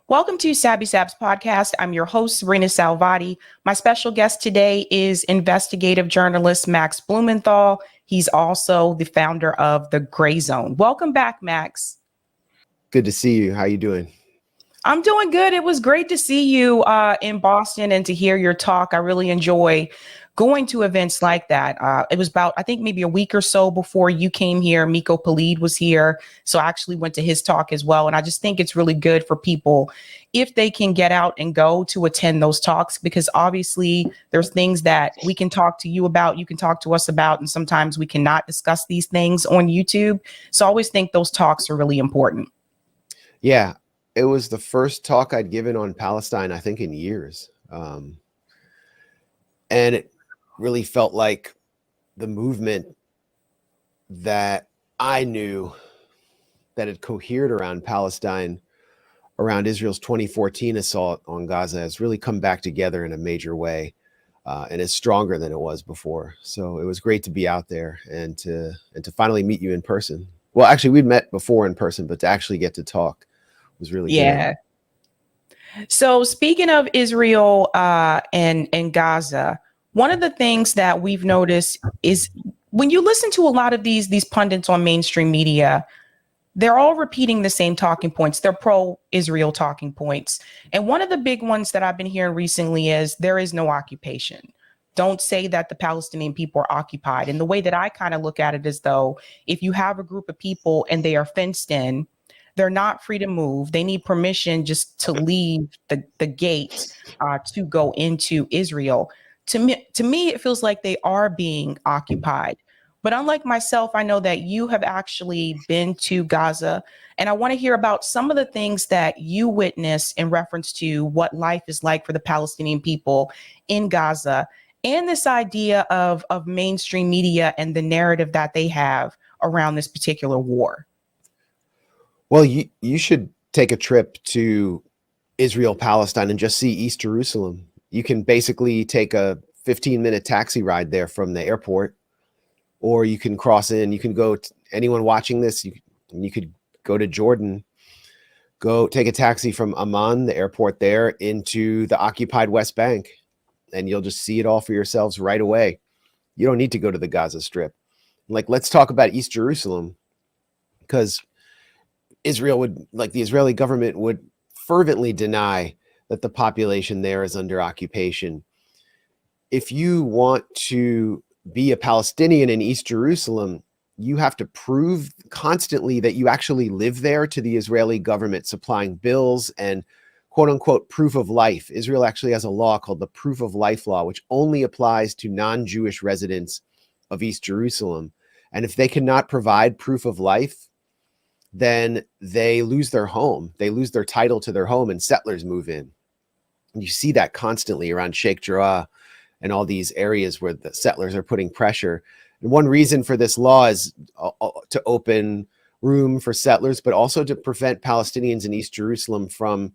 Welcome to Sabby Sabs podcast. I'm your host, sabrinasalvati. My special guest today is investigative journalist Max Blumenthal. He's also the founder of The Gray Zone. Welcome back, Max. Good to see you. How you doing? I'm doing good. It was great to see you in Boston and to hear your talk. I really enjoy going to events like that. It was about, I think, maybe a week or so before you came here. Miko Palid was here. So I actually went to his talk as well. And I just think it's really good for people if they can get out and go to attend those talks, because obviously there's things that we can talk to you about, you can talk to us about, and sometimes we cannot discuss these things on YouTube. So I always think those talks are really important. Yeah, it was the first talk I'd given on Palestine, I think, in years. And it really felt like the movement that I knew that had cohered around Palestine, around Israel's 2014 assault on Gaza, has really come back together in a major way, and is stronger than it was before. So it was great to be out there and to finally meet you in person. Well, actually, we'd met before in person, but to actually get to talk was really good. So speaking of Israel and Gaza, one of the things that we've noticed is when you listen to a lot of these pundits on mainstream media, they're all repeating the same talking points. They're pro-Israel talking points. And one of the big ones that I've been hearing recently is there is no occupation. Don't say that the Palestinian people are occupied. And the way that I kind of look at it is, though, if you have a group of people and they are fenced in, they're not free to move. They need permission just to leave the gate to go into Israel. To me, it feels like they are being occupied. But unlike myself, I know that you have actually been to Gaza, and I want to hear about some of the things that you witnessed in reference to what life is like for the Palestinian people in Gaza, and this idea of mainstream media and the narrative that they have around this particular war. Well, you should take a trip to Israel, Palestine, and just see East Jerusalem. You can basically take a 15-minute taxi ride there from the airport, or you can cross in. You can go, anyone watching this, you could go to Jordan, go take a taxi from Amman, the airport there, into the occupied West Bank, and you'll just see it all for yourselves right away. You don't need to go to the Gaza Strip. Like, let's talk about East Jerusalem, because Israel would, like the Israeli government would fervently deny that the population there is under occupation. If you want to be a Palestinian in East Jerusalem, you have to prove constantly that you actually live there to the Israeli government, supplying bills and quote unquote proof of life. Israel actually has a law called the Proof of Life Law, which only applies to non-Jewish residents of East Jerusalem. And if they cannot provide proof of life, then they lose their home. They lose their title to their home and settlers move in. And you see that constantly around Sheikh Jarrah and all these areas where the settlers are putting pressure. And one reason for this law is to open room for settlers, but also to prevent Palestinians in East Jerusalem from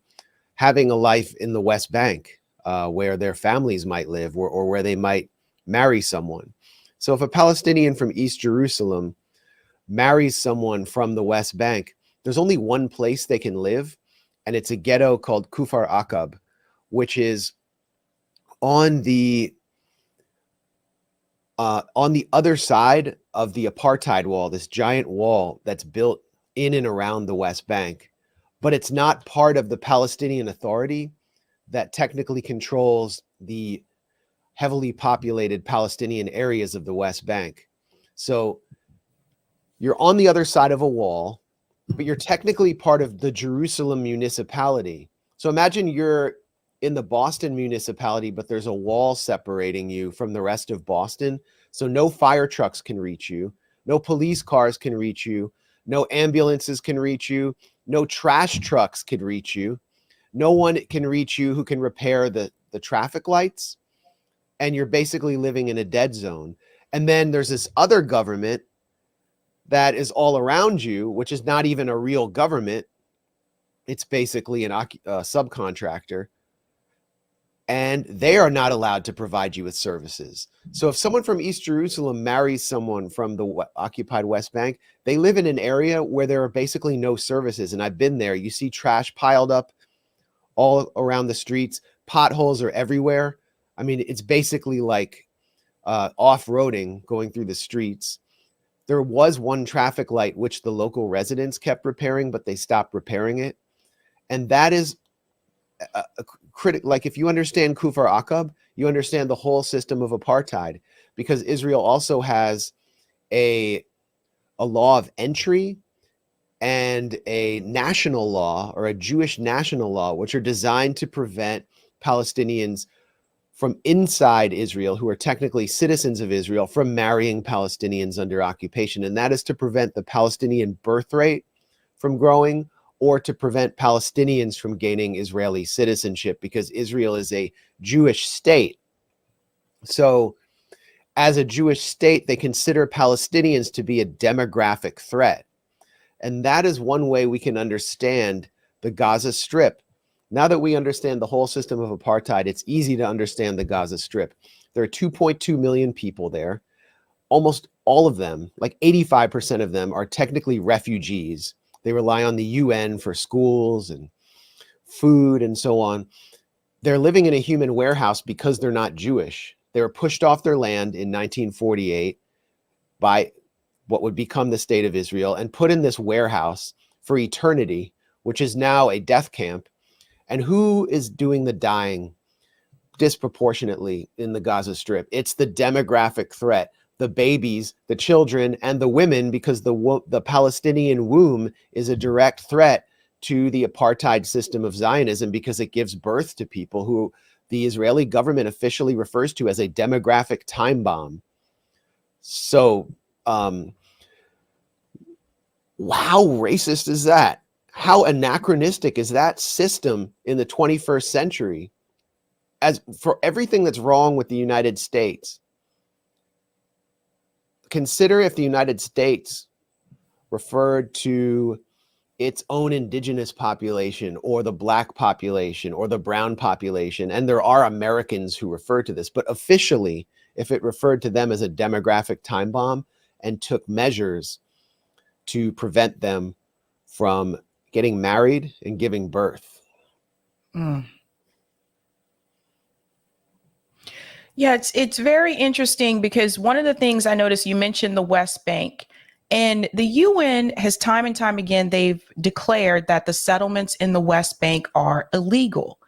having a life in the West Bank, where their families might live, or where they might marry someone. So if a Palestinian from East Jerusalem marries someone from the West Bank, there's only one place they can live, and it's a ghetto called Kufar Aqab, which is on the other side of the apartheid wall, this giant wall that's built in and around the West Bank, but it's not part of the Palestinian Authority that technically controls the heavily populated Palestinian areas of the West Bank. So you're on the other side of a wall, but you're technically part of the Jerusalem municipality. So imagine you're in the Boston municipality, but there's a wall separating you from the rest of Boston. So no fire trucks can reach you. No police cars can reach you. No ambulances can reach you. No trash trucks can reach you. No one can reach you who can repair the traffic lights. And you're basically living in a dead zone. And then there's this other government that is all around you, which is not even a real government. It's basically a subcontractor. and they are not allowed to provide you with services. So if someone from East Jerusalem marries someone from the occupied West Bank, they live in an area where there are basically no services. And I've been there. You see trash piled up all around the streets. Potholes are everywhere. I mean, it's basically like off-roading going through the streets. There was one traffic light which the local residents kept repairing, but they stopped repairing it. And that is a like, if you understand Kufar Aqab, you understand the whole system of apartheid, because Israel also has a law of entry and a national law, or a Jewish national law, which are designed to prevent Palestinians from inside Israel, who are technically citizens of Israel, from marrying Palestinians under occupation. And that is to prevent the Palestinian birth rate from growing, or to prevent Palestinians from gaining Israeli citizenship, because Israel is a Jewish state. So as a Jewish state, they consider Palestinians to be a demographic threat. And that is one way we can understand the Gaza Strip. Now that we understand the whole system of apartheid, it's easy to understand the Gaza Strip. There are 2.2 million people there. Almost all of them, like 85% of them, are technically refugees. They rely on the UN for schools and food and so on. They're living in a human warehouse because they're not Jewish. They were pushed off their land in 1948 by what would become the state of Israel and put in this warehouse for eternity, which is now a death camp. And who is doing the dying disproportionately in the Gaza Strip? It's the demographic threat. The babies, the children, and the women, because the Palestinian womb is a direct threat to the apartheid system of Zionism, because it gives birth to people who the Israeli government officially refers to as a demographic time bomb. So, how racist is that? How anachronistic is that system in the 21st century? As for everything that's wrong with the United States, consider if the United States referred to its own indigenous population, or the black population, or the brown population, and there are Americans who refer to this, but officially, if it referred to them as a demographic time bomb and took measures to prevent them from getting married and giving birth. Yeah, it's very interesting, because one of the things I noticed, you mentioned the West Bank, and the UN has time and time again, they've declared that the settlements in the West Bank are illegal.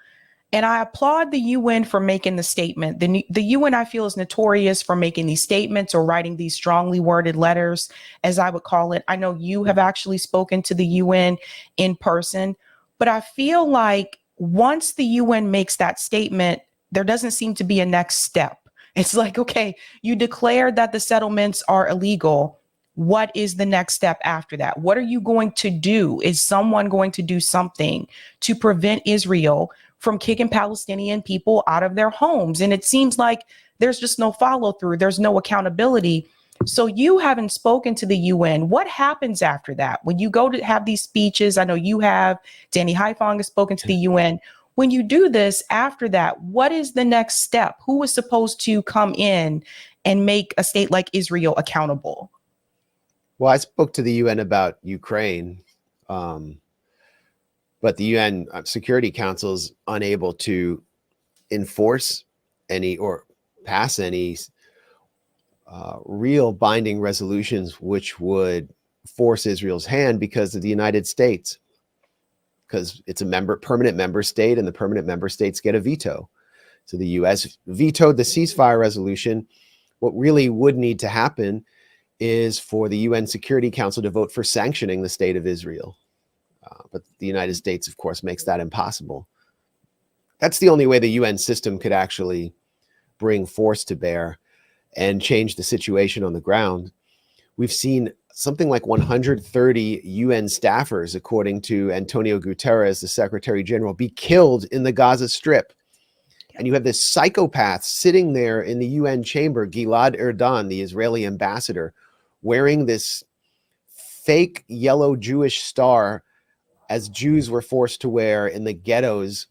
And I applaud the UN for making the statement. The UN, I feel, is notorious for making these statements or writing these strongly worded letters, as I would call it. I know you have actually spoken to the UN in person, but I feel like once the UN makes that statement, there doesn't seem to be a next step. It's like, okay, you declared that the settlements are illegal. What is the next step after that? What are you going to do? Is someone going to do something to prevent Israel from kicking Palestinian people out of their homes? And it seems like there's just no follow through. There's no accountability. So you haven't spoken to the UN. What happens after that? When you go to have these speeches, I know you have, Danny Haifong has spoken to the UN. When you do this, after that, what is the next step? Who is supposed to come in and make a state like Israel accountable? Well, I spoke to the UN about Ukraine, but the UN Security Council is unable to enforce any or pass any real binding resolutions which would force Israel's hand, because of the United States, because it's a permanent member state, and the permanent member states get a veto. So the US vetoed the ceasefire resolution. What really would need to happen is for the UN Security Council to vote for sanctioning the state of Israel. But the United States, of course, makes that impossible. That's the only way the UN system could actually bring force to bear and change the situation on the ground. We've seen something like 130 UN staffers, according to Antonio Guterres, the Secretary General, be killed in the Gaza Strip. And you have this psychopath sitting there in the UN chamber, Gilad Erdan, the Israeli ambassador, wearing this fake yellow Jewish star, as Jews were forced to wear in the ghettos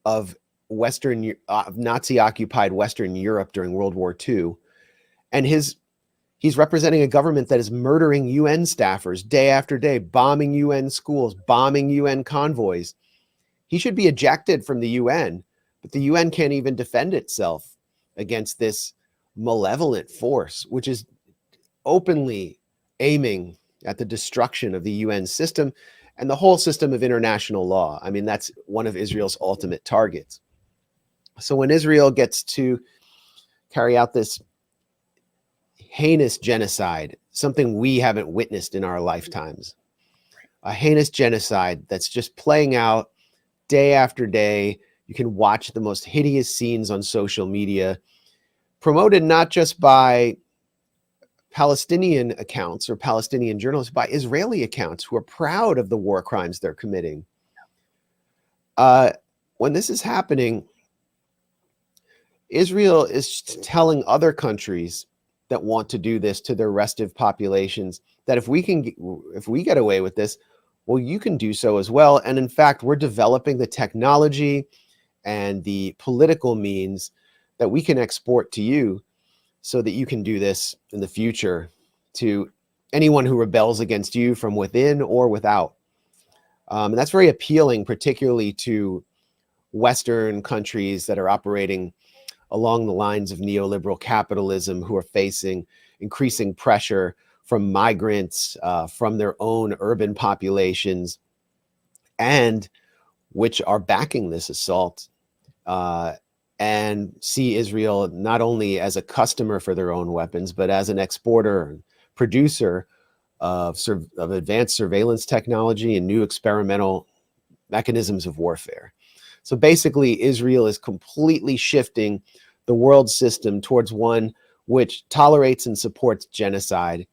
of Nazi-occupied Western Europe during World War II, and he's representing a government that is murdering UN staffers day after day, bombing UN schools, bombing UN convoys. He should be ejected from the UN, but the UN can't even defend itself against this malevolent force, which is openly aiming at the destruction of the UN system and the whole system of international law. I mean, that's one of Israel's ultimate targets. So when Israel gets to carry out this heinous genocide, something we haven't witnessed in our lifetimes, a heinous genocide that's just playing out day after day. You can watch the most hideous scenes on social media, promoted not just by Palestinian accounts or Palestinian journalists, by Israeli accounts who are proud of the war crimes they're committing. When this is happening, Israel is telling other countries that want to do this to their restive populations that if we get away with this, well, you can do so as well. And in fact, we're developing the technology and the political means that we can export to you so that you can do this in the future to anyone who rebels against you from within or without. And that's very appealing, particularly to Western countries that are operating along the lines of neoliberal capitalism, who are facing increasing pressure from migrants, from their own urban populations, and which are backing this assault and see Israel not only as a customer for their own weapons, but as an exporter and producer of advanced surveillance technology and new experimental mechanisms of warfare. So basically, Israel is completely shifting the world system towards one which tolerates and supports genocide.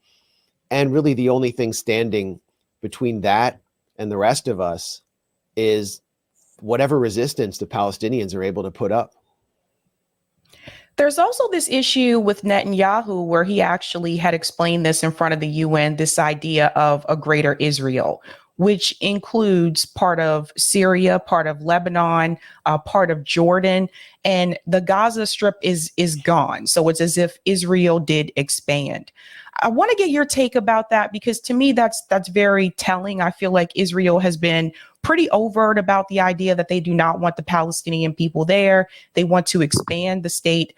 And really the only thing standing between that and the rest of us is whatever resistance the Palestinians are able to put up. There's also this issue with Netanyahu where he actually had explained this in front of the UN, this idea of a greater Israel, which includes part of Syria, part of Lebanon, part of Jordan, and the Gaza Strip is gone. So it's as if Israel did expand. I want to get your take about that, because to me, that's very telling. I feel like Israel has been pretty overt about the idea that they do not want the Palestinian people there. They want to expand the state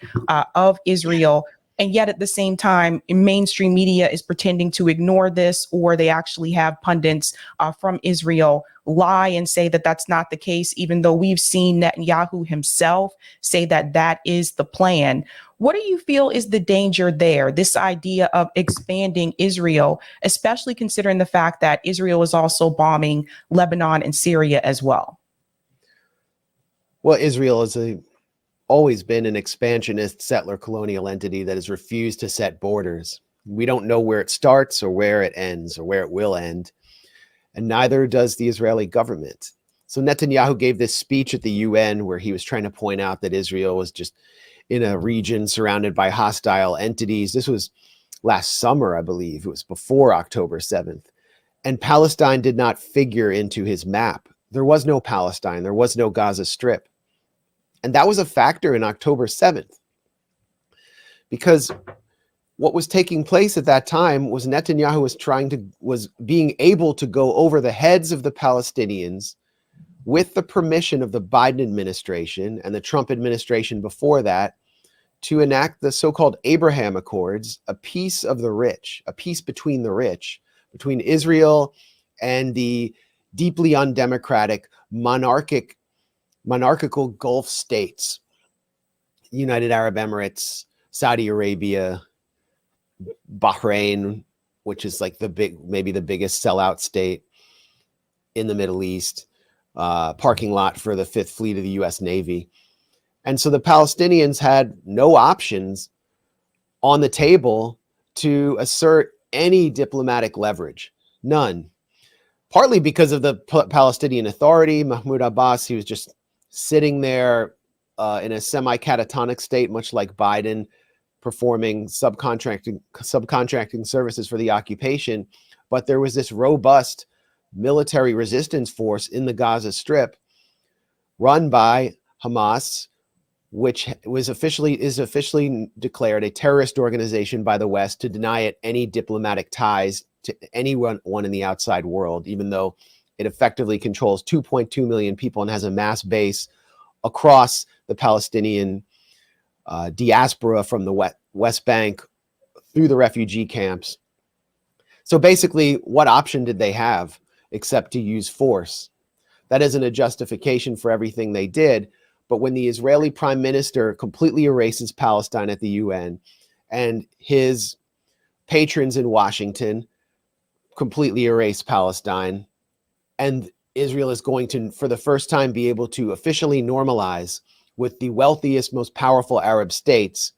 of Israel. And yet at the same time, mainstream media is pretending to ignore this, or they actually have pundits from Israel lie and say that that's not the case, even though we've seen Netanyahu himself say that that is the plan. What do you feel is the danger there, this idea of expanding Israel, especially considering the fact that Israel is also bombing Lebanon and Syria as well? Well, Israel is always been an expansionist settler colonial entity that has refused to set borders. We don't know where it starts or where it ends or where it will end. And neither does the Israeli government. So Netanyahu gave this speech at the UN where he was trying to point out that Israel was just in a region surrounded by hostile entities. This was last summer, I believe. It was before October 7th. And Palestine did not figure into his map. There was no Palestine. There was no Gaza Strip. And that was a factor in October 7th, because what was taking place at that time was Netanyahu was being able to go over the heads of the Palestinians with the permission of the Biden administration and the Trump administration before that to enact the so-called Abraham Accords, a peace of the rich, a peace between the rich, between Israel and the deeply undemocratic, monarchical Gulf states, United Arab Emirates, Saudi Arabia, Bahrain, which is like maybe the biggest sellout state in the Middle East, parking lot for the Fifth Fleet of the US Navy. And so the Palestinians had no options on the table to assert any diplomatic leverage, none. Partly because of the Palestinian Authority, Mahmoud Abbas, he was just sitting there in a semi-catatonic state, much like Biden, performing subcontracting services for the occupation. But there was this robust military resistance force in the Gaza Strip run by Hamas, which is officially declared a terrorist organization by the West, to deny it any diplomatic ties to anyone in the outside world, even though it effectively controls 2.2 million people and has a mass base across the Palestinian diaspora from the West Bank through the refugee camps. So basically, what option did they have except to use force? That isn't a justification for everything they did, but when the Israeli prime minister completely erases Palestine at the UN and his patrons in Washington completely erase Palestine, and Israel is going to, for the first time, be able to officially normalize with the wealthiest, most powerful Arab states,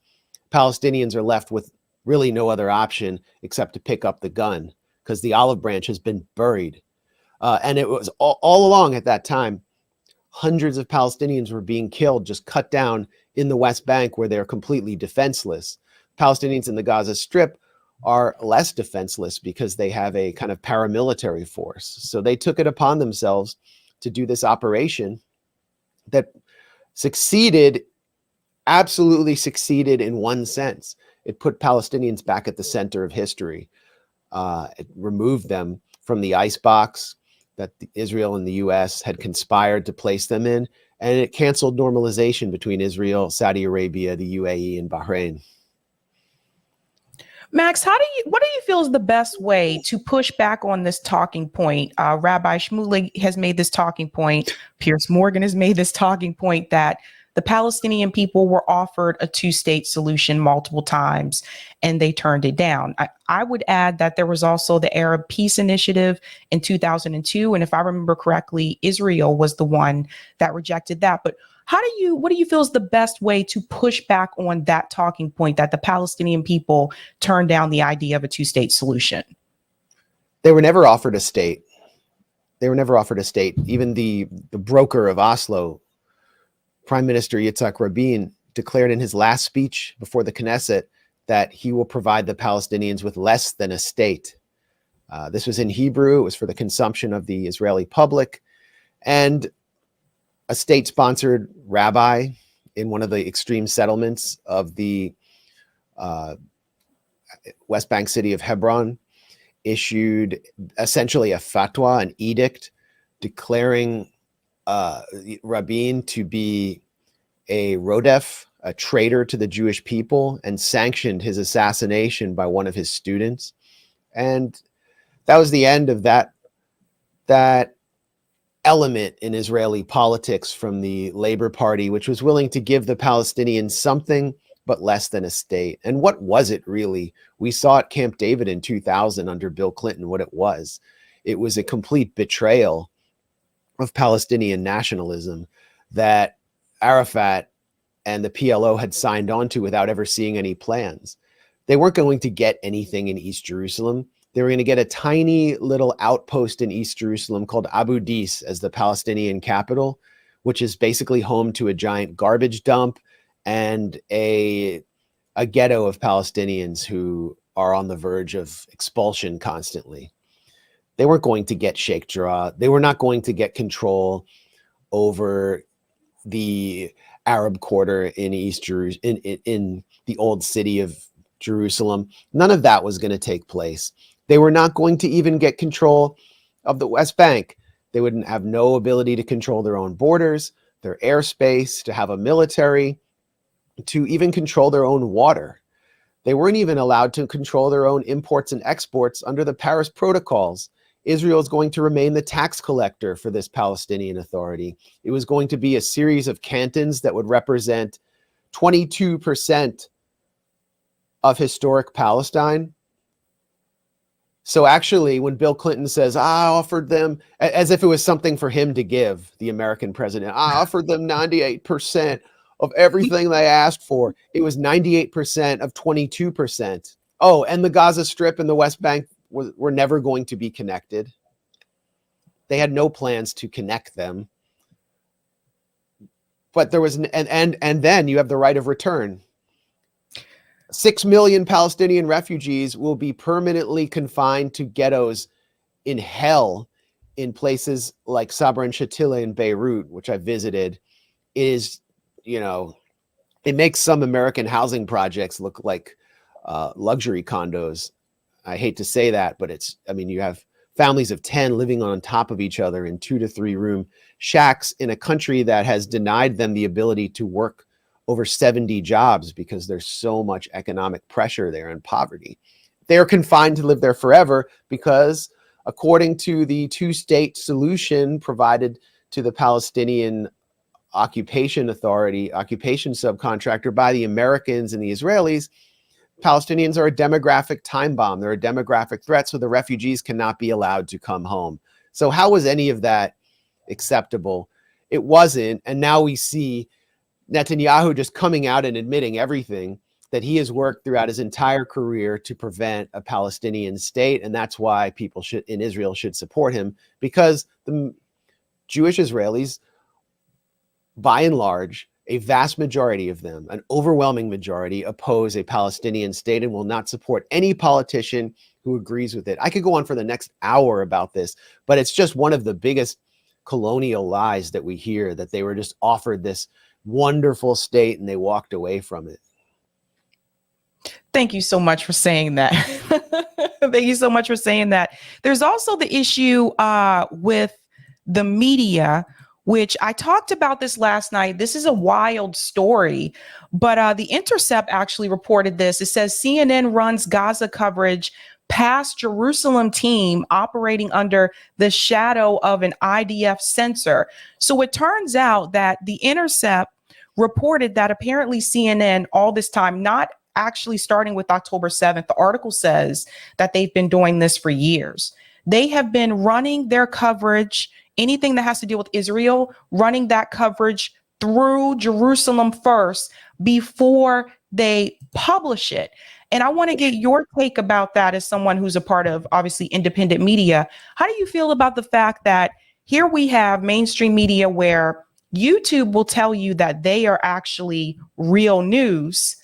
Palestinians are left with really no other option except to pick up the gun, because the olive branch has been buried. And it was all along at that time, hundreds of Palestinians were being killed, just cut down in the West Bank, where they're completely defenseless. Palestinians in the Gaza Strip are less defenseless because they have a kind of paramilitary force. So they took it upon themselves to do this operation that absolutely succeeded in one sense. It put Palestinians back at the center of history. It removed them from the icebox that Israel and the US had conspired to place them in, and it canceled normalization between Israel, Saudi Arabia, the UAE, and Bahrain. Max, what do you feel is the best way to push back on this talking point? Rabbi Shmuley has made this talking point. Piers Morgan has made this talking point that the Palestinian people were offered a two-state solution multiple times and they turned it down. I would add that there was also the Arab Peace Initiative in 2002. And if I remember correctly, Israel was the one that rejected that. But what do you feel is the best way to push back on that talking point that the Palestinian people turned down the idea of a two-state solution? They were never offered a state. Even the broker of Oslo, Prime Minister Yitzhak Rabin, declared in his last speech before the Knesset that he will provide the Palestinians with less than a state. This was in Hebrew. It was for the consumption of the Israeli public. And a state-sponsored rabbi in one of the extreme settlements of the West Bank city of Hebron issued essentially a fatwa, an edict, declaring Rabin to be a rodef, a traitor to the Jewish people, and sanctioned his assassination by one of his students. And that was the end of that element in Israeli politics from the Labor Party, which was willing to give the Palestinians something but less than a state. And what was it really? We saw at Camp David in 2000 under Bill Clinton what it was. It was a complete betrayal of Palestinian nationalism that Arafat and the PLO had signed on to without ever seeing any plans. They weren't going to get anything in East Jerusalem. They were going to get a tiny little outpost in East Jerusalem called Abu Dis as the Palestinian capital, which is basically home to a giant garbage dump and a ghetto of Palestinians who are on the verge of expulsion constantly. They weren't going to get Sheikh Jarrah. They were not going to get control over the Arab quarter in East Jerusalem, in the old city of Jerusalem. None of that was going to take place. They were not going to even get control of the West Bank. They wouldn't have no ability to control their own borders, their airspace, to have a military, to even control their own water. They weren't even allowed to control their own imports and exports under the Paris protocols. Israel is going to remain the tax collector for this Palestinian Authority. It was going to be a series of cantons that would represent 22% of historic Palestine. So actually, when Bill Clinton says, I offered them, as if it was something for him to give, the American president, I offered them 98% of everything they asked for. It was 98% of 22%. Oh, and the Gaza Strip and the West Bank were never going to be connected. They had no plans to connect them. But there was, and then you have the right of return. 6 million Palestinian refugees will be permanently confined to ghettos in hell in places like Sabra and Shatila in Beirut, which I visited, is, you know, it makes some American housing projects look like luxury condos. I hate to say that, but it's, I mean, you have families of 10 living on top of each other in 2 to 3 room shacks in a country that has denied them the ability to work over 70 jobs because there's so much economic pressure there and poverty. They're confined to live there forever because, according to the two-state solution provided to the Palestinian occupation authority, occupation subcontractor by the Americans and the Israelis, Palestinians are a demographic time bomb. They're a demographic threat, so the refugees cannot be allowed to come home. So how was any of that acceptable? It wasn't. And now we see Netanyahu just coming out and admitting everything, that he has worked throughout his entire career to prevent a Palestinian state. And that's why people in Israel should support him, because the Jewish Israelis, by and large, a vast majority of them, an overwhelming majority, oppose a Palestinian state and will not support any politician who agrees with it. I could go on for the next hour about this, but it's just one of the biggest colonial lies that we hear, that they were just offered this wonderful state and they walked away from it. Thank you so much for saying that. Thank you so much for saying that. There's also the issue with the media, which I talked about this last night. This is a wild story, but The Intercept actually reported this. It says CNN runs Gaza coverage past Jerusalem team operating under the shadow of an IDF censor. So it turns out that The Intercept reported that apparently CNN all this time, not actually starting with October 7th, the article says that they've been doing this for years. They have been running their coverage, anything that has to deal with Israel, running that coverage through Jerusalem first before they publish it. And I want to get your take about that as someone who's a part of, obviously, independent media. How do you feel about the fact that here we have mainstream media where YouTube will tell you that they are actually real news,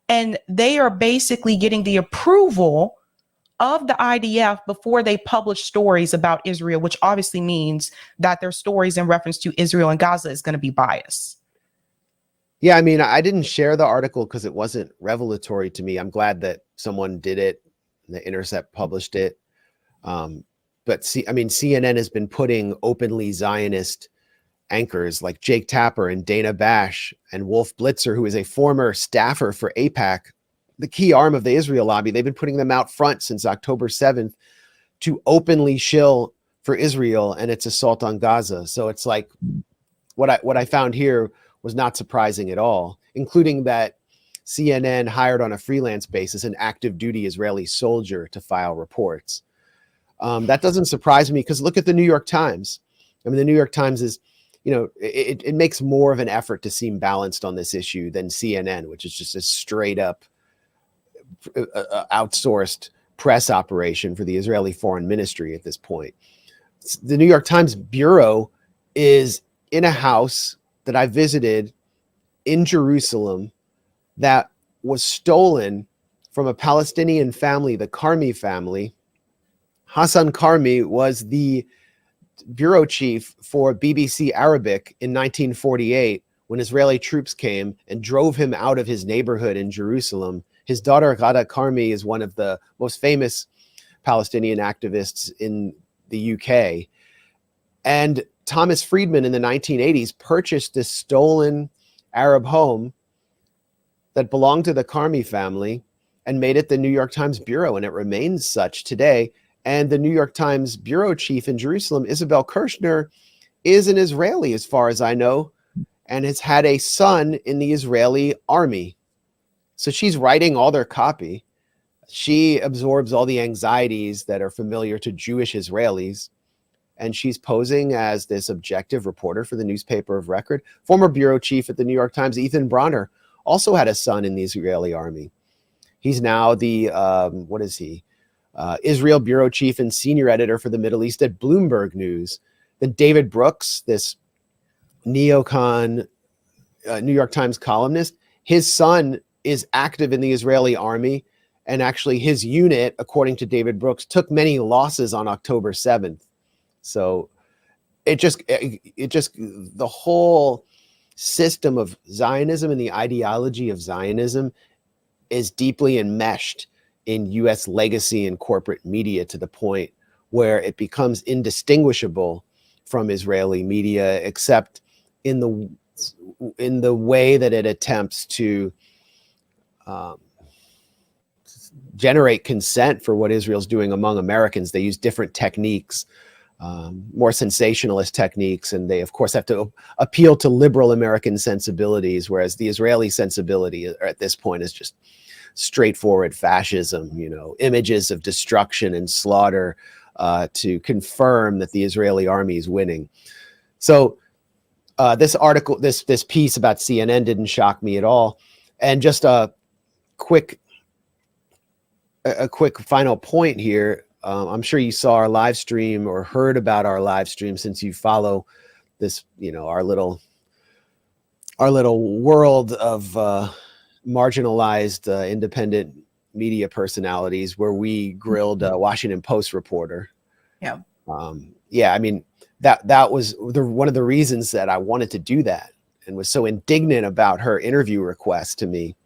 and they are basically getting the approval of the IDF before they publish stories about Israel, which obviously means that their stories in reference to Israel and Gaza is going to be biased? Yeah, I mean, I didn't share the article because it wasn't revelatory to me. I'm glad that someone did it. The Intercept published it. But CNN has been putting openly Zionist anchors like Jake Tapper and Dana Bash and Wolf Blitzer, who is a former staffer for AIPAC, the key arm of the Israel lobby. They've been putting them out front since October 7th to openly shill for Israel and its assault on Gaza. So it's like what I found here was not surprising at all, including that CNN hired on a freelance basis an active duty Israeli soldier to file reports. That doesn't surprise me because look at the New York Times. I mean, the New York Times is, it makes more of an effort to seem balanced on this issue than CNN, which is just a straight up outsourced press operation for the Israeli Foreign Ministry at this point. The New York Times bureau is in a house that I visited in Jerusalem that was stolen from a Palestinian family, the Karmi family. Hassan Karmi was the bureau chief for BBC Arabic in 1948 when Israeli troops came and drove him out of his neighborhood in Jerusalem. His daughter, Ghada Karmi, is one of the most famous Palestinian activists in the UK. And Thomas Friedman in the 1980s purchased this stolen Arab home that belonged to the Karmi family and made it the New York Times bureau, and it remains such today. And the New York Times bureau chief in Jerusalem, Isabel Kirshner, is an Israeli, as far as I know, and has had a son in the Israeli army. So she's writing all their copy. She absorbs all the anxieties that are familiar to Jewish Israelis. And she's posing as this objective reporter for the newspaper of record. Former bureau chief at the New York Times, Ethan Bronner, also had a son in the Israeli army. He's now the, Israel bureau chief and senior editor for the Middle East at Bloomberg News. Then David Brooks, this neocon New York Times columnist, his son is active in the Israeli army. And actually his unit, according to David Brooks, took many losses on October 7th. So it just the whole system of Zionism and the ideology of Zionism is deeply enmeshed in US legacy and corporate media to the point where it becomes indistinguishable from Israeli media, except in the way that it attempts to generate consent for what Israel's doing among Americans. They use different techniques, more sensationalist techniques, and they of course have to appeal to liberal American sensibilities, whereas the Israeli sensibility at this point is just straightforward fascism, images of destruction and slaughter to confirm that the Israeli army is winning. So this article, this piece about CNN didn't shock me at all. And just a quick final point here. I'm sure you saw our live stream or heard about our live stream since you follow this, our little world of marginalized independent media personalities, where we grilled a Washington Post reporter. Yeah. I mean, that was one of the reasons that I wanted to do that and was so indignant about her interview request to me,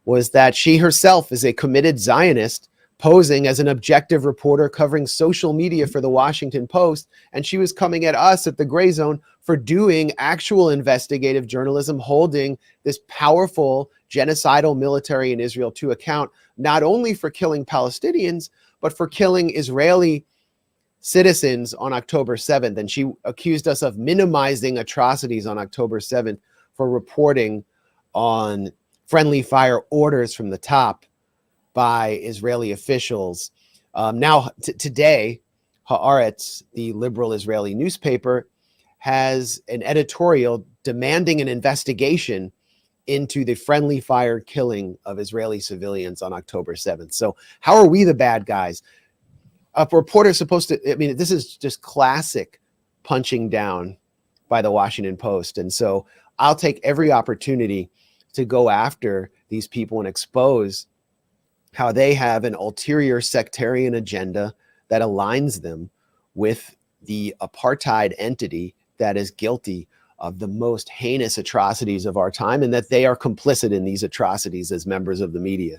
was that she herself is a committed Zionist posing as an objective reporter covering social media for the Washington Post. And she was coming at us at the Gray Zone for doing actual investigative journalism, holding this powerful genocidal military in Israel to account, not only for killing Palestinians, but for killing Israeli citizens on October 7th. And she accused us of minimizing atrocities on October 7th for reporting on friendly fire orders from the top by Israeli officials. Today, Haaretz, the liberal Israeli newspaper, has an editorial demanding an investigation into the friendly fire killing of Israeli civilians on October 7th. So how are we the bad guys? A reporter supposed to, this is just classic punching down by the Washington Post. And so I'll take every opportunity to go after these people and expose how they have an ulterior sectarian agenda that aligns them with the apartheid entity that is guilty of the most heinous atrocities of our time, and that they are complicit in these atrocities as members of the media.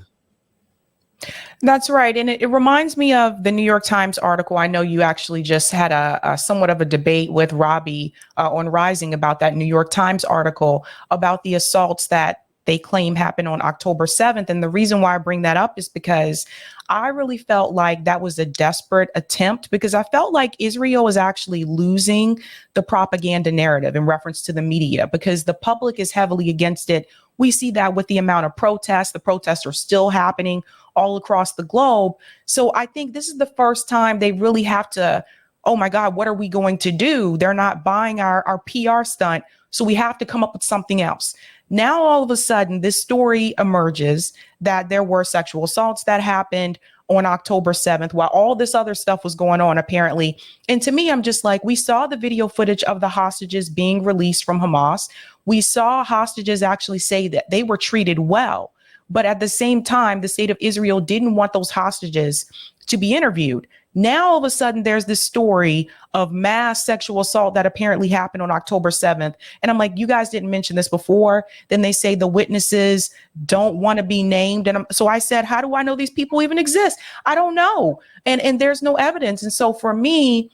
That's right. And it reminds me of the New York Times article. I know you actually just had a somewhat of a debate with Robbie on Rising about that New York Times article about the assaults that they claim happened on October 7th. And the reason why I bring that up is because I really felt like that was a desperate attempt, because I felt like Israel is actually losing the propaganda narrative in reference to the media, because the public is heavily against it. We see that with the amount of protests. The protests are still happening all across the globe. So I think this is the first time they really have to, oh my God, what are we going to do? They're not buying our PR stunt. So we have to come up with something else. Now, all of a sudden, this story emerges that there were sexual assaults that happened on October 7th while all this other stuff was going on, apparently. And to me, I'm just like, we saw the video footage of the hostages being released from Hamas. We saw hostages actually say that they were treated well. But at the same time, the state of Israel didn't want those hostages to be interviewed. Now, all of a sudden, there's this story of mass sexual assault that apparently happened on October 7th. And I'm like, you guys didn't mention this before. Then they say the witnesses don't want to be named. And so I said, how do I know these people even exist? I don't know. And there's no evidence. And so for me,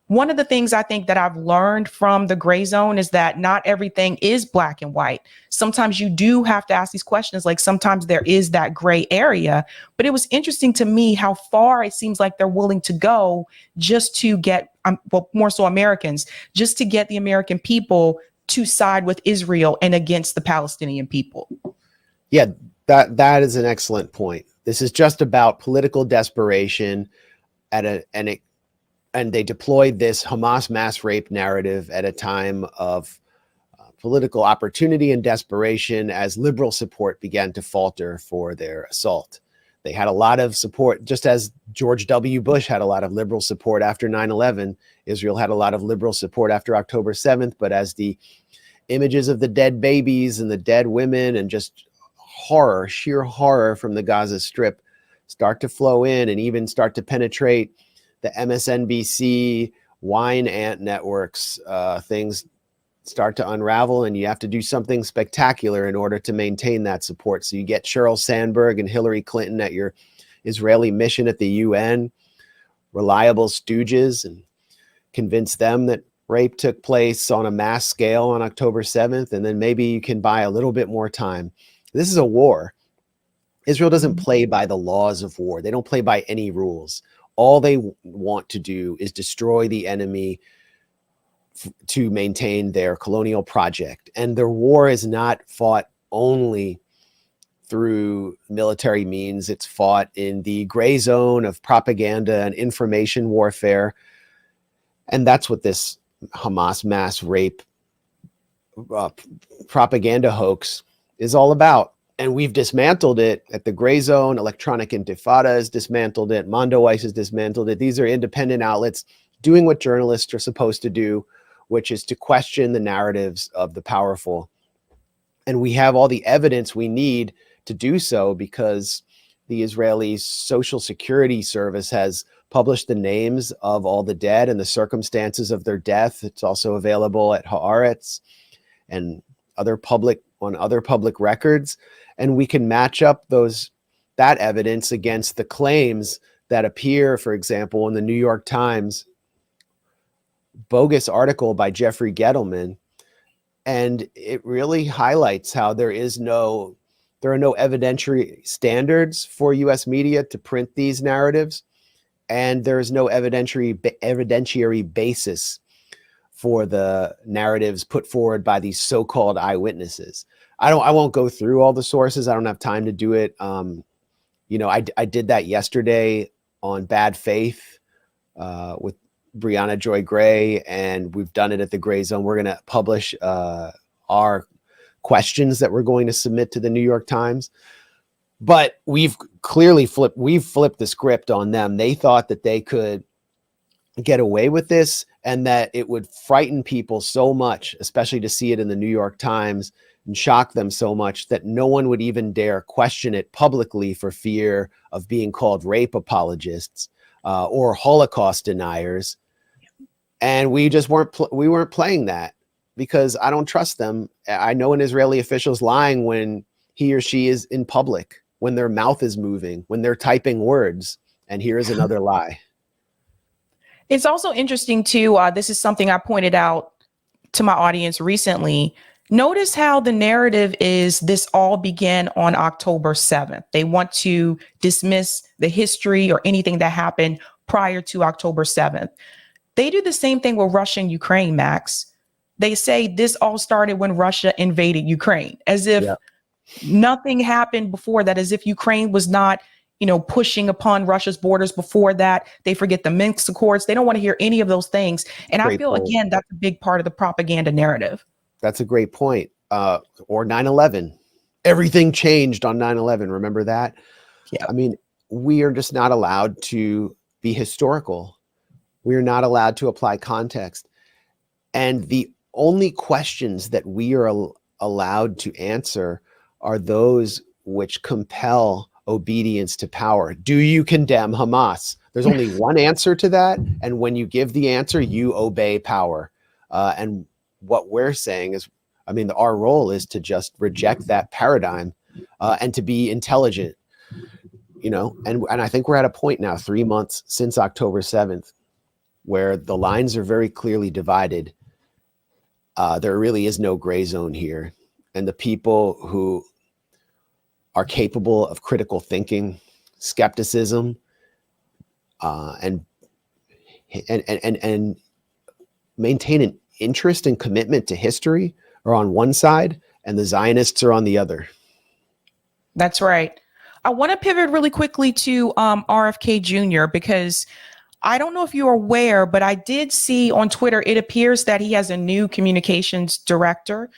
one of the things I think that I've learned from the Gray Zone is that not everything is black and white. Sometimes you do have to ask these questions. Like sometimes there is that gray area. But it was interesting to me how far it seems like they're willing to go just to get, more so Americans, just to get the American people to side with Israel and against the Palestinian people. Yeah, that is an excellent point. This is just about political desperation and they deployed this Hamas mass rape narrative at a time of political opportunity and desperation as liberal support began to falter for their assault. They had a lot of support, just as George W. Bush had a lot of liberal support after 9/11. Israel had a lot of liberal support after October 7th. But as the images of the dead babies and the dead women and just horror, sheer horror from the Gaza Strip start to flow in and even start to penetrate the MSNBC, wine ant networks, things start to unravel, and you have to do something spectacular in order to maintain that support. So you get Sheryl Sandberg and Hillary Clinton at your Israeli mission at the UN, reliable stooges, and convince them that rape took place on a mass scale on October 7th, and then maybe you can buy a little bit more time. This is a war. Israel doesn't play by the laws of war. They don't play by any rules. All they want to do is destroy the enemy to maintain their colonial project. And their war is not fought only through military means. It's fought in the gray zone of propaganda and information warfare. And that's what this Hamas mass rape propaganda hoax is all about. And we've dismantled it at the gray zone. Electronic Intifada has dismantled it. Mondo Weiss has dismantled it. These are independent outlets doing what journalists are supposed to do, which is to question the narratives of the powerful. And we have all the evidence we need to do so because the Israeli Social Security Service has published the names of all the dead and the circumstances of their death. It's also available at Haaretz and other public records. And we can match up that evidence against the claims that appear, for example, in the New York Times bogus article by Jeffrey Gettleman. And it really highlights how there are no evidentiary standards for US media to print these narratives. And there is no evidentiary basis for the narratives put forward by these so-called eyewitnesses. I won't go through all the sources. I don't have time to do it. I did that yesterday on Bad Faith with Brianna Joy Gray, and we've done it at the Gray Zone. We're going to publish our questions that we're going to submit to the New York Times. But we've flipped the script on them. They thought that they could get away with this and that it would frighten people so much, especially to see it in the New York Times, and shock them so much that no one would even dare question it publicly for fear of being called rape apologists or Holocaust deniers. And we just weren't playing that because I don't trust them. I know an Israeli official's lying when he or she is in public, when their mouth is moving, when they're typing words. And here's another lie. It's also interesting too. This is something I pointed out to my audience recently. Notice how the narrative is this all began on October 7th. They want to dismiss the history or anything that happened prior to October 7th. They do the same thing with Russia and Ukraine, Max. They say this all started when Russia invaded Ukraine, as if nothing happened before that, as if Ukraine was not, pushing upon Russia's borders before that. They forget the Minsk Accords. They don't want to hear any of those things. And I feel, again, that's a big part of the propaganda narrative. That's a great point. Or 9/11. Everything changed on 9/11. Remember that? Yeah. I mean, we are just not allowed to be historical. We are not allowed to apply context. And the only questions that we are allowed to answer are those which compel obedience to power. Do you condemn Hamas? There's only one answer to that. And when you give the answer, you obey power. And what we're saying is, our role is to just reject that paradigm and to be intelligent, and I think we're at a point now, 3 months since October 7th, where the lines are very clearly divided. There really is no gray zone here. And the people who are capable of critical thinking, skepticism, and maintain an interest and commitment to history are on one side, and the Zionists are on the other. That's right. I want to pivot really quickly to RFK Jr. because I don't know if you're aware, but I did see on Twitter, it appears that he has a new communications director.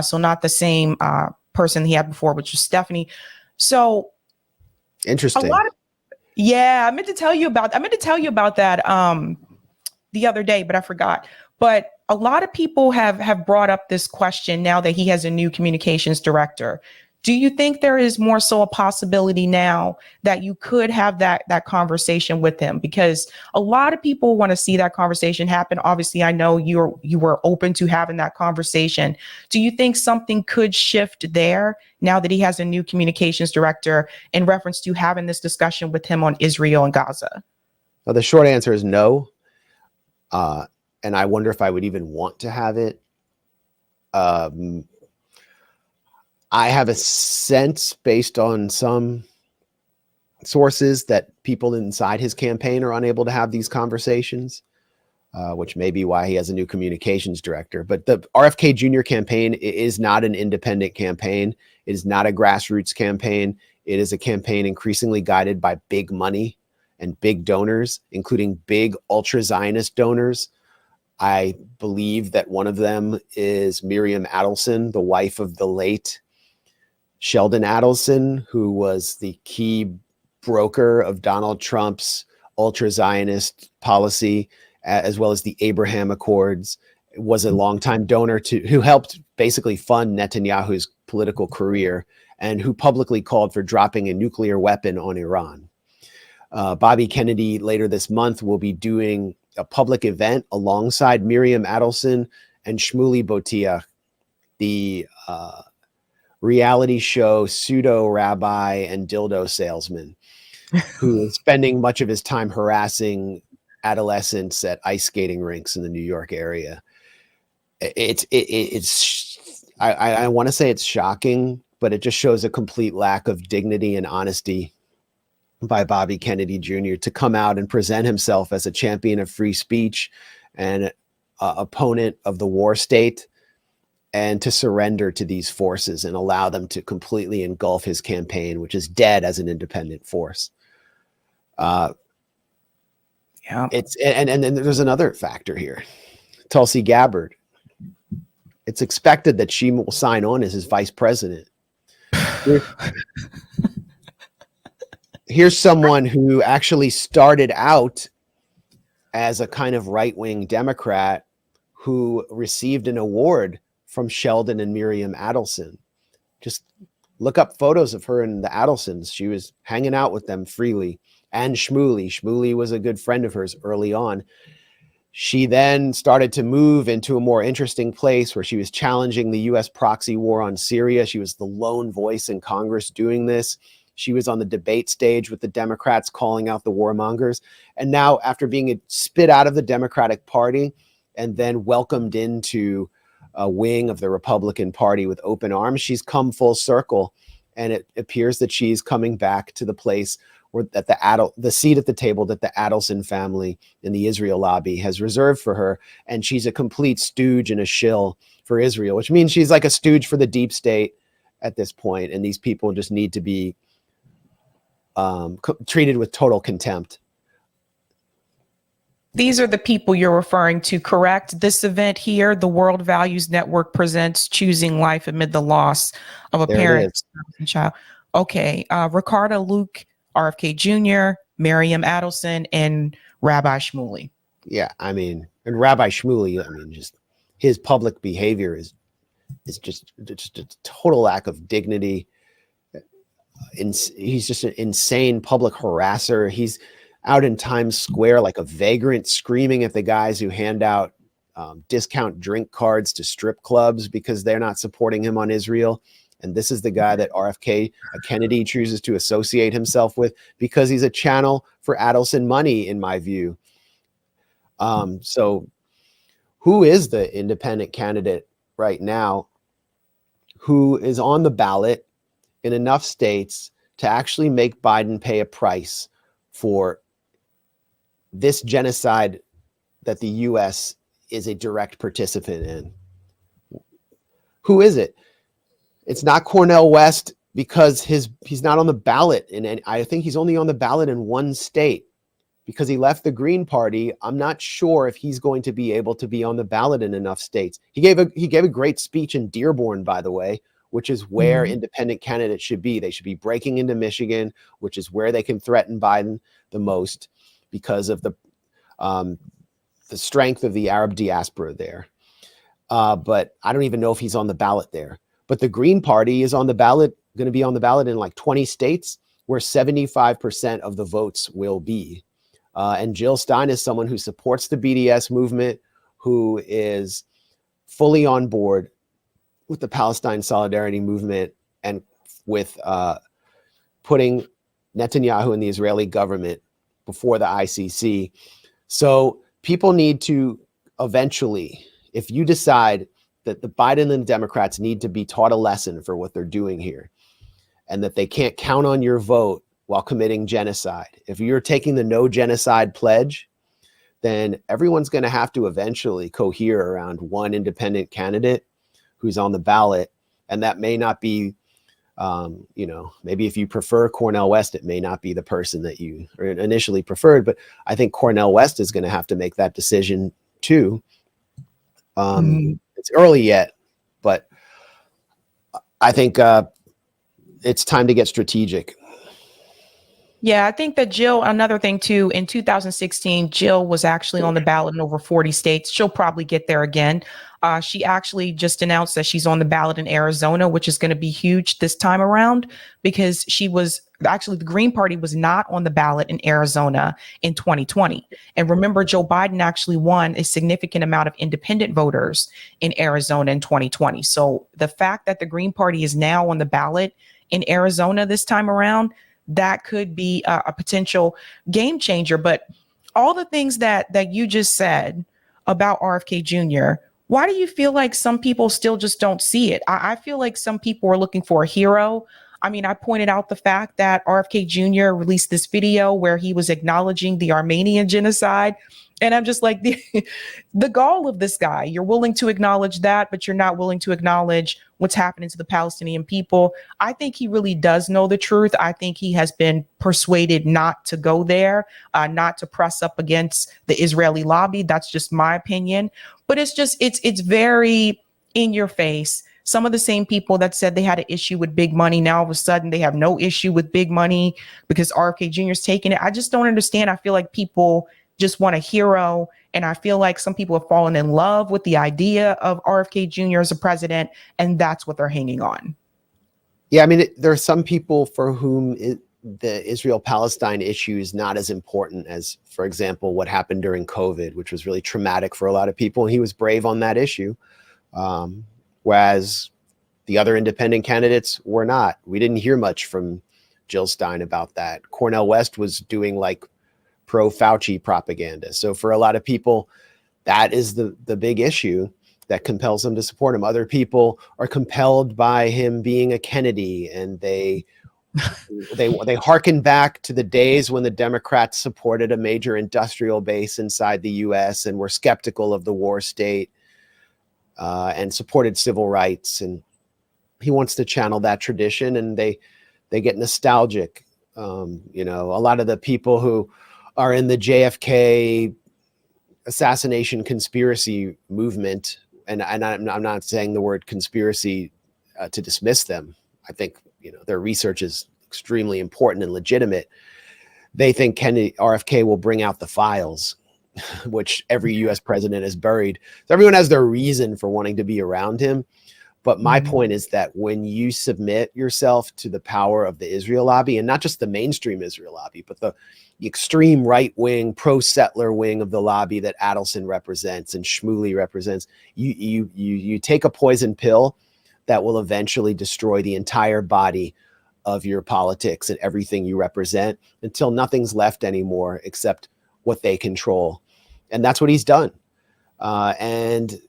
So not the same person he had before, which was Stephanie. So interesting. I meant to tell you about that the other day, but I forgot. But a lot of people have brought up this question now that he has a new communications director. Do you think there is more so a possibility now that you could have that conversation with him? Because a lot of people want to see that conversation happen. Obviously, I know you were open to having that conversation. Do you think something could shift there now that he has a new communications director in reference to having this discussion with him on Israel and Gaza? Well, the short answer is no. And I wonder if I would even want to have it. I have a sense based on some sources that people inside his campaign are unable to have these conversations, which may be why he has a new communications director. But the RFK Jr. campaign is not an independent campaign. It is not a grassroots campaign. It is a campaign increasingly guided by big money and big donors, including big ultra-Zionist donors. I believe that one of them is Miriam Adelson, the wife of the late Sheldon Adelson, who was the key broker of Donald Trump's ultra-Zionist policy, as well as the Abraham Accords, was a longtime donor who helped basically fund Netanyahu's political career and who publicly called for dropping a nuclear weapon on Iran. Bobby Kennedy later this month will be doing a public event alongside Miriam Adelson and Shmuley Boteach, the reality show pseudo rabbi and dildo salesman, who is spending much of his time harassing adolescents at ice skating rinks in the New York area. I want to say it's shocking, but it just shows a complete lack of dignity and honesty by Bobby Kennedy Jr. to come out and present himself as a champion of free speech and opponent of the war state, and to surrender to these forces and allow them to completely engulf his campaign, which is dead as an independent force. Yeah, it's and then there's another factor here. Tulsi Gabbard. It's expected that she will sign on as his vice president. Here's someone who actually started out as a kind of right-wing Democrat who received an award from Sheldon and Miriam Adelson. Just look up photos of her and the Adelsons. She was hanging out with them freely. And Shmuley. Shmuley was a good friend of hers early on. She then started to move into a more interesting place where she was challenging the U.S. proxy war on Syria. She was the lone voice in Congress doing this. She was on the debate stage with the Democrats calling out the warmongers. And now, after being spit out of the Democratic Party and then welcomed into a wing of the Republican Party with open arms, she's come full circle. And it appears that she's coming back to the place where that the seat at the table that the Adelson family and the Israel lobby has reserved for her. And she's a complete stooge and a shill for Israel, which means she's like a stooge for the deep state at this point. And these people just need to be treated with total contempt. These are the people you're referring to, correct? This event here, the World Values Network presents Choosing Life Amid the Loss of a Parent and Child. Okay, Ricardo Luke, RFK Jr., Miriam Adelson, and Rabbi Shmuley. Yeah, I mean, and Rabbi Shmuley, I mean, just his public behavior is just a total lack of dignity. He's just an insane public harasser. He's out in Times Square like a vagrant, screaming at the guys who hand out discount drink cards to strip clubs because they're not supporting him on Israel. And this is the guy that RFK Kennedy chooses to associate himself with because he's a channel for Adelson money, in my view. So who is the independent candidate right now who is on the ballot in enough states to actually make Biden pay a price for this genocide that the U.S. is a direct participant in? Who is it? It's not Cornel West because he's not on the ballot. And I think he's only on the ballot in one state because he left the Green Party. I'm not sure if he's going to be able to be on the ballot in enough states. He gave a great speech in Dearborn, by the way, which is where independent candidates should be. They should be breaking into Michigan, which is where they can threaten Biden the most because of the strength of the Arab diaspora there. But I don't even know if he's on the ballot there. But the Green Party is on the ballot going to be on the ballot in like 20 states where 75% of the votes will be. And Jill Stein is someone who supports the BDS movement, who is fully on board with the Palestine solidarity movement and with putting Netanyahu and the Israeli government before the ICC. So people need to eventually, if you decide that the Biden and Democrats need to be taught a lesson for what they're doing here, and that they can't count on your vote while committing genocide. If you're taking the no genocide pledge, then everyone's going to have to eventually cohere around one independent candidate who's on the ballot. And that may not be, maybe if you prefer Cornel West, it may not be the person that you initially preferred, but I think Cornel West is going to have to make that decision too. It's early yet, but I think it's time to get strategic. Yeah, I think that Jill, another thing too, in 2016, Jill was actually on the ballot in over 40 states. She'll probably get there again. She actually just announced that she's on the ballot in Arizona, which is going to be huge this time around, because she was actually, the Green Party was not on the ballot in Arizona in 2020. And remember, Joe Biden actually won a significant amount of independent voters in Arizona in 2020. So the fact that the Green Party is now on the ballot in Arizona this time around, that could be a potential game changer. But all the things that you just said about RFK Jr., why do you feel like some people still just don't see it? I feel like some people are looking for a hero. I mean, I pointed out the fact that RFK Jr. released this video where he was acknowledging the Armenian genocide. And I'm just like, the gall of this guy, you're willing to acknowledge that, but you're not willing to acknowledge what's happening to the Palestinian people. I think he really does know the truth. I think he has been persuaded not to go there, not to press up against the Israeli lobby. That's just my opinion. But it's very in your face. Some of the same people that said they had an issue with big money, now all of a sudden they have no issue with big money because RFK Jr. is taking it. I just don't understand. I feel like people just want a hero. And I feel like some people have fallen in love with the idea of RFK Jr. as a president, and that's what they're hanging on. Yeah, I mean, there are some people for whom the Israel-Palestine issue is not as important as, for example, what happened during COVID, which was really traumatic for a lot of people. And he was brave on that issue, whereas the other independent candidates were not. We didn't hear much from Jill Stein about that. Cornel West was doing like pro-Fauci propaganda. So for a lot of people, that is the big issue that compels them to support him. Other people are compelled by him being a Kennedy, and they hearken back to the days when the Democrats supported a major industrial base inside the US and were skeptical of the war state and supported civil rights. And he wants to channel that tradition, and they get nostalgic. A lot of the people who are in the JFK assassination conspiracy movement, and I'm not saying the word conspiracy to dismiss them. I think their research is extremely important and legitimate. They think RFK will bring out the files, which every U.S. president has buried. So everyone has their reason for wanting to be around him. But my point is that when you submit yourself to the power of the Israel lobby, and not just the mainstream Israel lobby, but the extreme right-wing, pro-settler wing of the lobby that Adelson represents and Shmuley represents, you take a poison pill that will eventually destroy the entire body of your politics and everything you represent until nothing's left anymore except what they control. And that's what he's done. And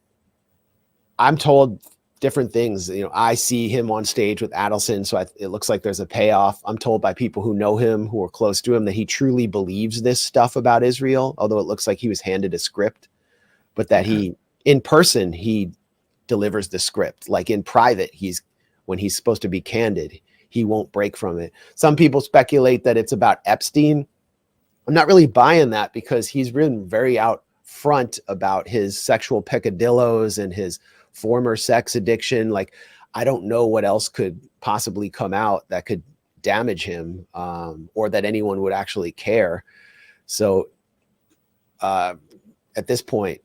I'm told different things. I see him on stage with Adelson, so it looks like there's a payoff. I'm told by people who know him, who are close to him, that he truly believes this stuff about Israel, although it looks like he was handed a script, but that in person, he delivers the script. Like in private, when he's supposed to be candid, he won't break from it. Some people speculate that it's about Epstein. I'm not really buying that, because he's been very out front about his sexual peccadillos and his former sex addiction. Like, I don't know what else could possibly come out that could damage him, or that anyone would actually care. So at this point,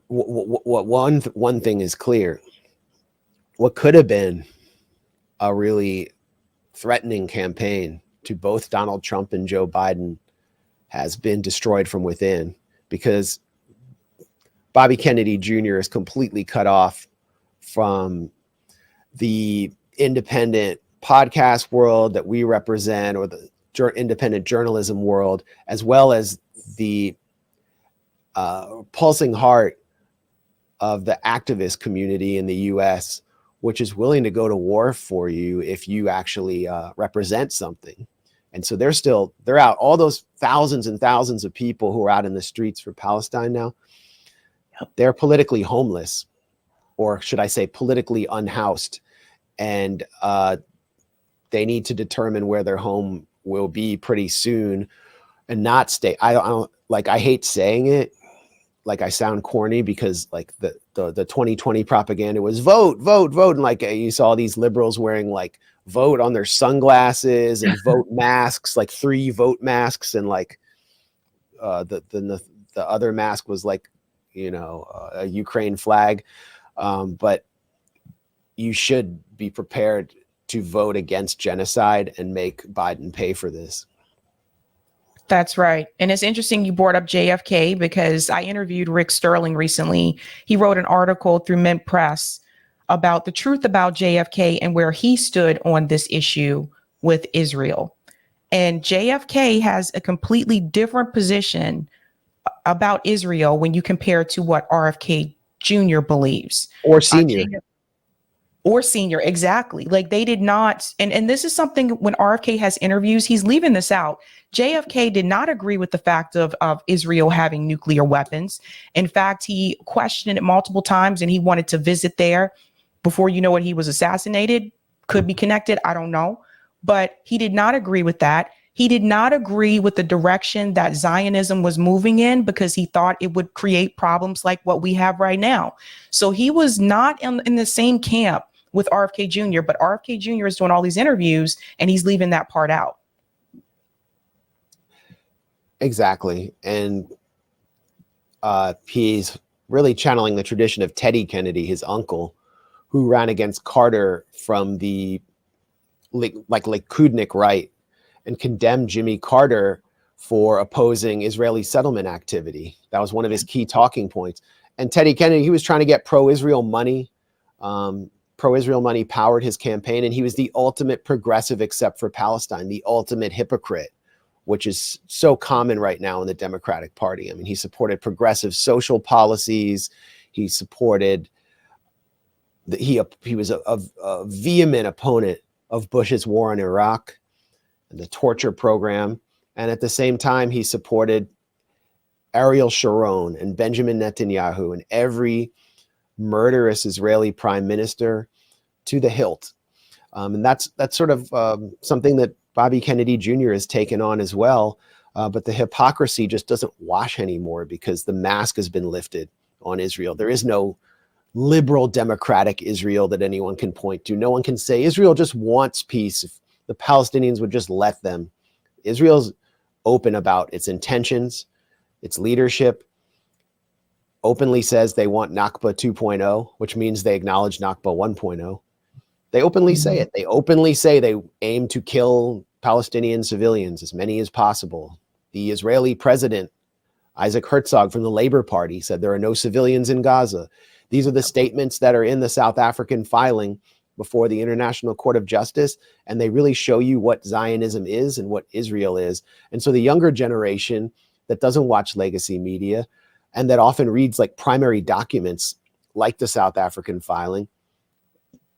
one thing is clear. what could have been a really threatening campaign to both Donald Trump and Joe Biden has been destroyed from within, because Bobby Kennedy Jr. is completely cut off from the independent podcast world that we represent, or the independent journalism world, as well as the pulsing heart of the activist community in the US, which is willing to go to war for you if you actually represent something. And so they're out, all those thousands and thousands of people who are out in the streets for Palestine now, they're politically homeless, or should I say politically unhoused. And they need to determine where their home will be pretty soon and not stay. I don't like, I hate saying it, like I sound corny, because like the 2020 propaganda was vote, vote, vote. And like you saw these liberals wearing like vote on their sunglasses and vote masks, like 3 vote masks. And like the other mask was like, you know, a Ukraine flag. But you should be prepared to vote against genocide and make Biden pay for this. That's right. And it's interesting you brought up JFK, because I interviewed Rick Sterling recently. He wrote an article through Mint Press about the truth about JFK and where he stood on this issue with Israel. And JFK has a completely different position about Israel when you compare it to what RFK Jr. believes. Or senior. Or senior, exactly. Like they did not, and this is something when RFK has interviews, he's leaving this out. JFK did not agree with the fact of Israel having nuclear weapons. In fact, he questioned it multiple times, and he wanted to visit there before, you know what, he was assassinated. Could be connected, I don't know. But he did not agree with that. He did not agree with the direction that Zionism was moving in, because he thought it would create problems like what we have right now. So he was not in the same camp with RFK Jr., but RFK Jr. is doing all these interviews and he's leaving that part out. Exactly. And he's really channeling the tradition of Teddy Kennedy, his uncle, who ran against Carter from the Likudnik right and condemned Jimmy Carter for opposing Israeli settlement activity. That was one of his key talking points. And Teddy Kennedy, he was trying to get pro-Israel money. Pro-Israel money powered his campaign, and he was the ultimate progressive except for Palestine, the ultimate hypocrite, which is so common right now in the Democratic Party. I mean, he supported progressive social policies. He supported, he was a vehement opponent of Bush's war in Iraq and the torture program. And at the same time, he supported Ariel Sharon and Benjamin Netanyahu and every murderous Israeli prime minister to the hilt. And that's sort of something that Bobby Kennedy Jr. has taken on as well. But the hypocrisy just doesn't wash anymore, because the mask has been lifted on Israel. There is no liberal democratic Israel that anyone can point to. No one can say Israel just wants peace if the Palestinians would just let them. Israel's open about its intentions, its leadership, openly says they want Nakba 2.0, which means they acknowledge Nakba 1.0. They openly say it. They openly say they aim to kill Palestinian civilians, as many as possible. The Israeli president, Isaac Herzog from the Labor Party, said there are no civilians in Gaza. These are the statements that are in the South African filing before the International Court of Justice, and they really show you what Zionism is and what Israel is. And so the younger generation that doesn't watch legacy media and that often reads like primary documents like the South African filing,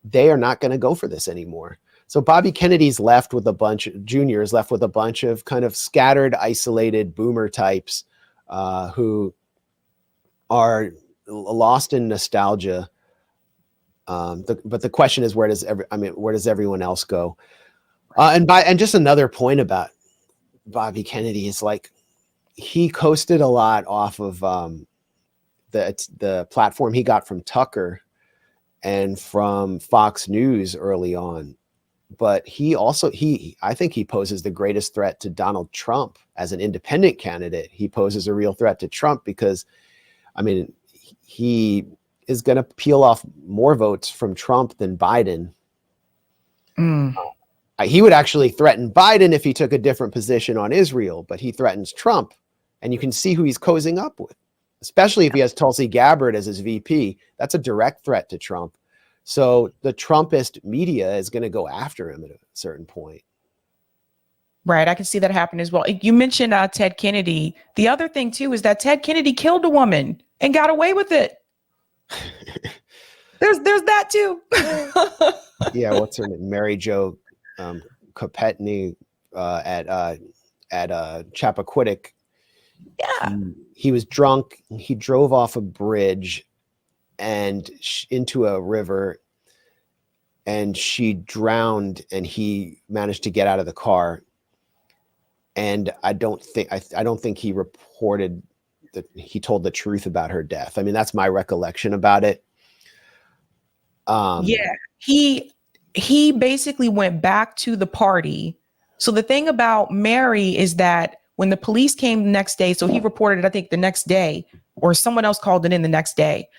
they are not going to go for this anymore. So Bobby Kennedy's left with a bunch, Jr. is left with a bunch of kind of scattered, isolated boomer types who are lost in nostalgia. But the question is, where does everyone else go? And just another point about Bobby Kennedy is, like, he coasted a lot off of the platform he got from Tucker and from Fox News early on. But I think he poses the greatest threat to Donald Trump as an independent candidate. He poses a real threat to Trump because, I mean, he is going to peel off more votes from Trump than Biden. He would actually threaten Biden if he took a different position on Israel, but he threatens Trump, and you can see who he's cozying up with, especially if he has Tulsi Gabbard as his VP. That's a direct threat to Trump. So the Trumpist media is going to go after him at a certain point. Right. I can see that happen as well. You mentioned Ted Kennedy. The other thing, too, is that Ted Kennedy killed a woman and got away with it. There's that, too. Yeah. What's her name? Mary Jo Kopetny at Chappaquiddick. Yeah. He was drunk. He drove off a bridge and into a river, and she drowned, and he managed to get out of the car. And I don't think he reported that he told the truth about her death. I mean, that's my recollection about it. Yeah, he basically went back to the party. So the thing about Mary is that when the police came the next day, so he reported it, I think, the next day, or someone else called it in the next day.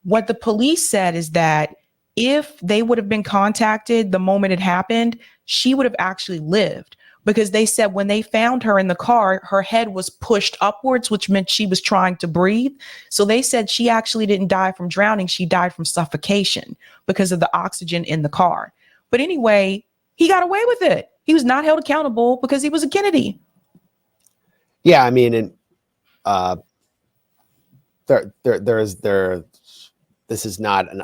What the police said is that if they would have been contacted the moment it happened, she would have actually lived. Because they said when they found her in the car, her head was pushed upwards, which meant she was trying to breathe. So they said she actually didn't die from drowning. She died from suffocation because of the oxygen in the car. But anyway, he got away with it. He was not held accountable because he was a Kennedy. Yeah, I mean, and this is not an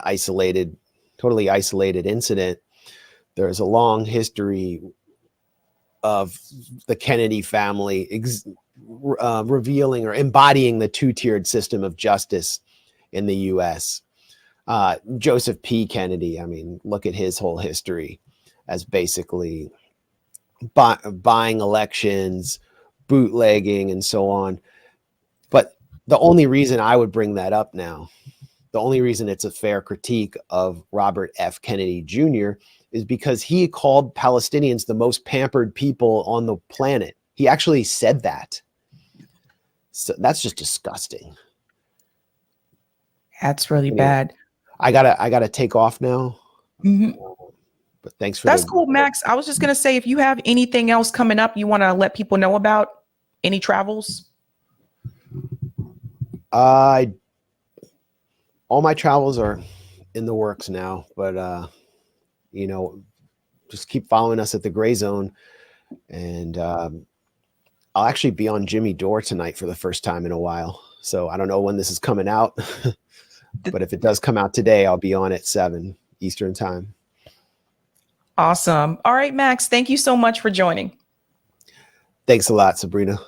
totally isolated incident. There's a long history of the Kennedy family revealing or embodying the two-tiered system of justice in the U.S. Joseph P. Kennedy, I mean, look at his whole history as basically buying elections, bootlegging, and so on. But the only reason I would bring that up now, the only reason it's a fair critique of Robert F. Kennedy Jr. is because he called Palestinians the most pampered people on the planet. He actually said that. So that's just disgusting. That's really bad. I gotta take off now. Mm-hmm. But thanks for that's cool, Max. I was just gonna say, if you have anything else coming up you want to let people know about, any travels? All my travels are in the works now, but you know, just keep following us at the Gray Zone. And I'll actually be on Jimmy Dore tonight for the first time in a while. So I don't know when this is coming out, but if it does come out today, I'll be on at 7 Eastern time. Awesome. All right, Max, thank you so much for joining. Thanks a lot, Sabrina.